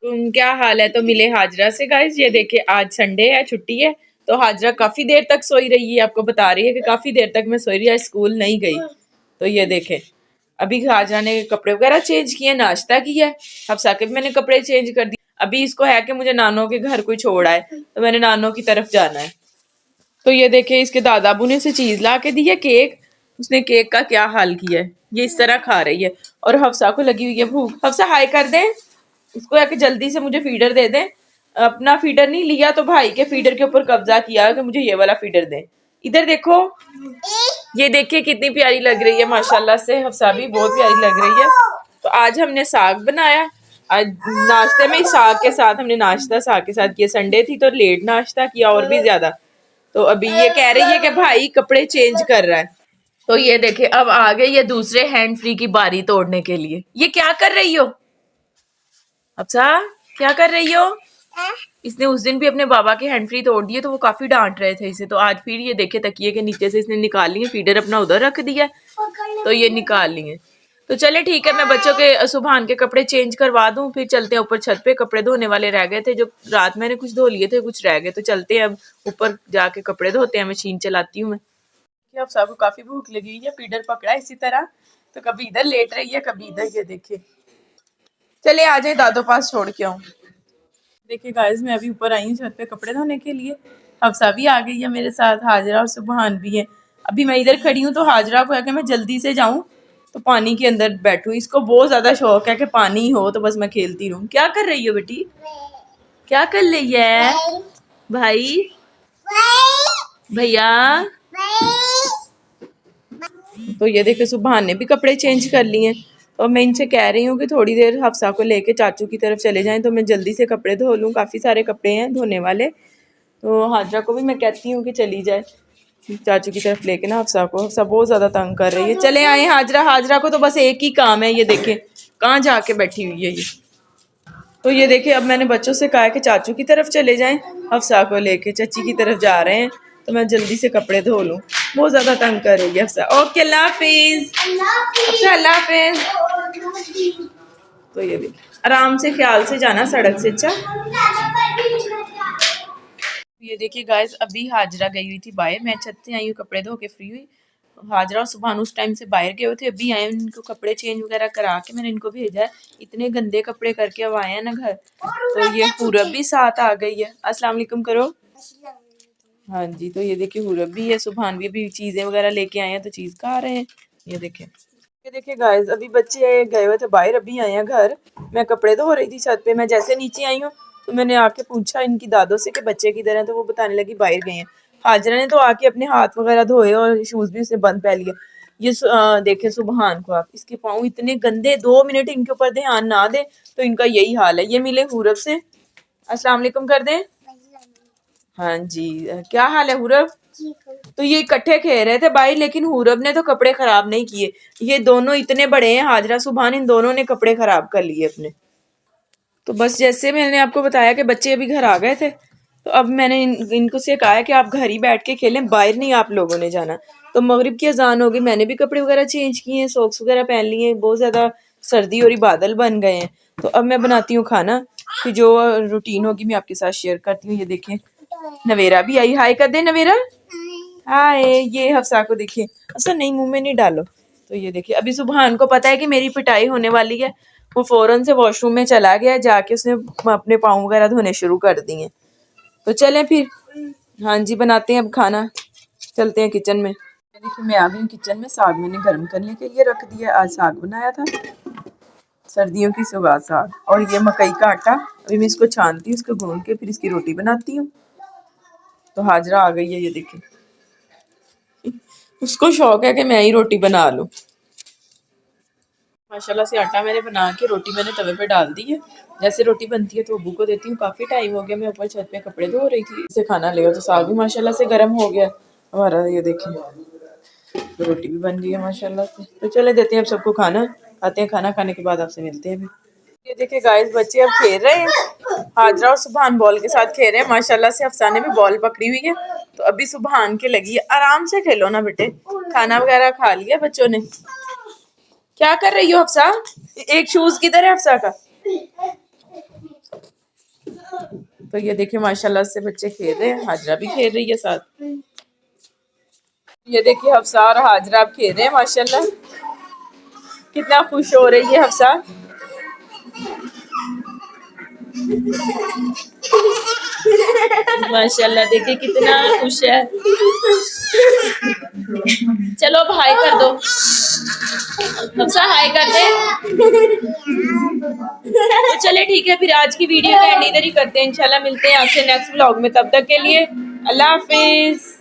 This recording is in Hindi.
क्या हाल है? तो मिले हाजरा से गाइस। ये देखिए आज संडे है, छुट्टी है, तो हाजरा काफी देर तक सोई रही है। आपको बता रही है कि काफी देर तक मैं सोई रही है, स्कूल नहीं गई। तो ये देखे अभी हाजरा ने कपड़े वगैरह चेंज किए, नाश्ता किया है। अब साकिब मैंने कपड़े चेंज कर दिए। अभी इसको है कि मुझे नानों के घर कोई छोड़ आए, तो मैंने नानों की तरफ जाना है। तो ये देखे इसके दादा अबू ने से चीज ला के दी है, केक। उसने केक का क्या हाल किया है, ये इस तरह खा रही है। और हफ्सा को लगी हुई है भूख। हफ्सा हाय कर दे उसको, आके जल्दी से मुझे फीडर दे दे। अपना फीडर नहीं लिया तो भाई के फीडर के ऊपर कब्जा किया कि मुझे ये वाला फीडर दे। इधर देखो, ये देखिए कितनी प्यारी लग रही है माशाल्लाह से। हफ्सा भी बहुत प्यारी लग रही है। तो आज हमने साग बनाया। आज नाश्ते में ही साग के साथ हमने नाश्ता साग के साथ किया। संडे थी तो लेट नाश्ता किया और भी ज्यादा। तो अभी ये कह रही है कि भाई कपड़े चेंज कर रहा है। तो ये देखे अब आ गई ये दूसरे हैंड फ्री की बारी तोड़ने के लिए। ये क्या कर रही हो अच्छा, क्या कर रही हो? इसने उस दिन भी अपने बाबा के हैंड फ्री तोड़ दिए, तो वो काफी डांट रहे थे इसे। तो आज फिर ये देखे तकिए के नीचे से इसने निकाल लिए, फीडर अपना उधर रख दिया, तो ये निकाल लिए। तो चले ठीक है, मैं बच्चों के सुबहान के कपड़े चेंज करवा दूं, फिर चलते हैं ऊपर छत पे। कपड़े धोने वाले रह गए थे, जो रात मैंने कुछ धो लिए थे, कुछ रह गए। तो चलते हैं अब ऊपर जाके कपड़े धोते हैं। मशीन चलाती हूँ मैं। अब सबको काफी भूख लगी हुई है, फीडर पकड़ा है इसी तरह, तो कभी इधर लेट रही है कभी इधर। ये देखिए चले आ जाए दादो पास छोड़ के आऊं। देखिए गाइस मैं अभी ऊपर आई हूँ छत पे कपड़े धोने के लिए। हफ्सा भी आ गई है मेरे साथ, हाजरा और सुबहान भी है। अभी मैं इधर खड़ी हूँ तो हाजरा को है कि मैं जल्दी से जाऊं तो पानी के अंदर बैठूं। इसको बहुत ज्यादा शौक है कि पानी हो तो बस मैं खेलती रहूं। क्या कर रही हो बेटी, क्या कर रही है? भाई भैया। तो ये देखे सुबहान ने भी कपड़े चेंज कर लिए। और मैं इनसे कह रही हूँ कि थोड़ी देर हफ्सा को लेके चाचू की तरफ चले जाएं, तो मैं जल्दी से कपड़े धो लूँ। काफ़ी सारे कपड़े हैं धोने वाले। तो हाजरा को भी मैं कहती हूँ कि चली जाए चाचू की तरफ लेके ना हफ्सा को। हफ्सा बहुत ज़्यादा तंग कर रही है। चले आए हाजरा। हाजरा को तो बस एक ही काम है, ये देखे कहाँ जाके बैठी हुई है ये। तो ये देखे अब मैंने बच्चों से कहा कि चाचू की तरफ चले जाएं, हफ्सा को लेके चची की तरफ जा रहे हैं, तो मैं जल्दी से कपड़े धो लूँ। बहुत ज़्यादा तंग कर रही है हफ्सा। ओके अल्लाह हाफिज। अच्छा अल्लाह हाफिज। तो ये भी आराम से ख्याल से जाना सड़क से। अच्छा ये देखिए गाइस अभी हाजरा गई हुई थी बाहर, मैं छत से आई हूँ कपड़े धो के फ्री हुई। हाजरा और सुबहान उस टाइम से बाहर गए हुए थे, अभी आए। इनको कपड़े चेंज वगैरह करा के मैंने इनको भेजा है। इतने गंदे कपड़े करके अब आए हैं ना घर। तो ये पूरब भी साथ आ गई है। अस्सलाम वालेकुम करो। हाँ जी। तो ये देखिए हुरब भी है, सुबहान भी अभी चीजें वगैरह लेके आए हैं, तो चीज खा रहे हैं। ये देखिए गाइस अभी बच्चे गए हुए थे बाहर, अभी आए हैं घर। मैं कपड़े धो रही थी छत पे। मैं जैसे नीचे आई हूँ तो मैंने आके पूछा इनकी दादों से कि बच्चे किधर हैं, तो वो बताने लगी बाहर गए हैं। हाजरा ने तो आके अपने हाथ वगैरह धोए और शूज भी उसने बंद पहन लिया। ये देखे सुबहान को आप, इसके पाँव इतने गंदे, 2 मिनट इनके ऊपर ध्यान ना दे तो इनका यही हाल है। ये मिले हुरब से, अस्सलाम वालेकुम कर दें। हाँ जी, क्या हाल है हुरब? तो ये इकट्ठे खेल रहे थे भाई, लेकिन हुरब ने तो कपड़े खराब नहीं किए। ये दोनों इतने बड़े हैं, हाजरा सुबहान, इन दोनों ने कपड़े खराब कर लिए अपने। तो बस जैसे मैंने आपको बताया कि बच्चे अभी घर आ गए थे, तो अब मैंने इनको से कहा है कि आप घर ही बैठ के खेलें, बाहर नहीं आप लोगों ने जाना। तो मगरिब की अजान हो गई, मैंने भी कपड़े वगैरह चेंज किए हैं, सॉक्स वगैरह पहन लिए हैं। बहुत ज़्यादा सर्दी हो रही, बादल बन गए हैं। तो अब मैं बनाती हूँ खाना, फिर जो रूटीन होगी मैं आपके साथ शेयर करती हूँ। ये देखें नवेरा भी आई, हाय कर दे नवेरा। हाय। ये हफ्सा को देखिए, अच्छा नहीं मुंह में नहीं डालो। तो ये देखिए अभी सुबहान को पता है कि मेरी पिटाई होने वाली है, वो फौरन से वॉशरूम में चला गया, जाके उसने अपने पाँव वगैरह धोने शुरू कर दिए। तो चलें फिर, हाँ जी बनाते हैं अब खाना, चलते हैं किचन में। देखिए मैं आ गई हूँ किचन में। साग मैंने गर्म करने के लिए रख दिया। आज साग बनाया था, सर्दियों की सुबह साग। और ये मकई का आटा, अभी मैं इसको छानती हूँ, इसको भून के फिर इसकी रोटी बनाती हूँ। तो हाजरा आ गई है, ये देखिए उसको शौक है कि मैं ही रोटी बना लूं। माशाल्लाह से आटा मैंने बना के रोटी मैंने तवे पे डाल दी है। जैसे रोटी बनती है तो अब्बू को देती हूँ। काफ़ी टाइम हो गया, मैं ऊपर छत पे कपड़े धो रही थी, इसे खाना ले। तो साग भी माशाल्लाह से गर्म हो गया हमारा। ये देखिए तो रोटी भी बन गई है माशाल्लाह से। तो चले देते हैं अब सबको खाना, खाते हैं। खाना खाने के बाद आपसे मिलते हैं। ये देखिए गाइस बच्चे अब खेल रहे हैं। हाजरा और सुबहान बॉल के साथ खेल रहे हैं। माशाल्लाह से अफसाने भी बॉल पकड़ी हुई है, तो अभी सुबहान के लगी है। आराम से खेलो ना बेटे, खाना वगैरह खा लिया बच्चों ने। क्या कर रही हो अफसा? एक शूज किधर है अफसा का? तो ये देखिए माशाल्लाह से बच्चे खेल रहे हैं, हाजरा भी खेल रही है साथ। ये देखिए हफ्सा और हाजरा आप खेल रहे हैं माशाल्लाह, कितना खुश हो रही है हफ्सा। माशाल्लाह देखिए कितना खुश है। चलो अब हाय कर दो, हफ्सा हाय कर दे। तो चले ठीक है, फिर आज की वीडियो का एंड इधर ही करते हैं। इंशाल्लाह मिलते हैं आपसे नेक्स्ट व्लॉग में, तब तक के लिए अल्लाह हाफिज।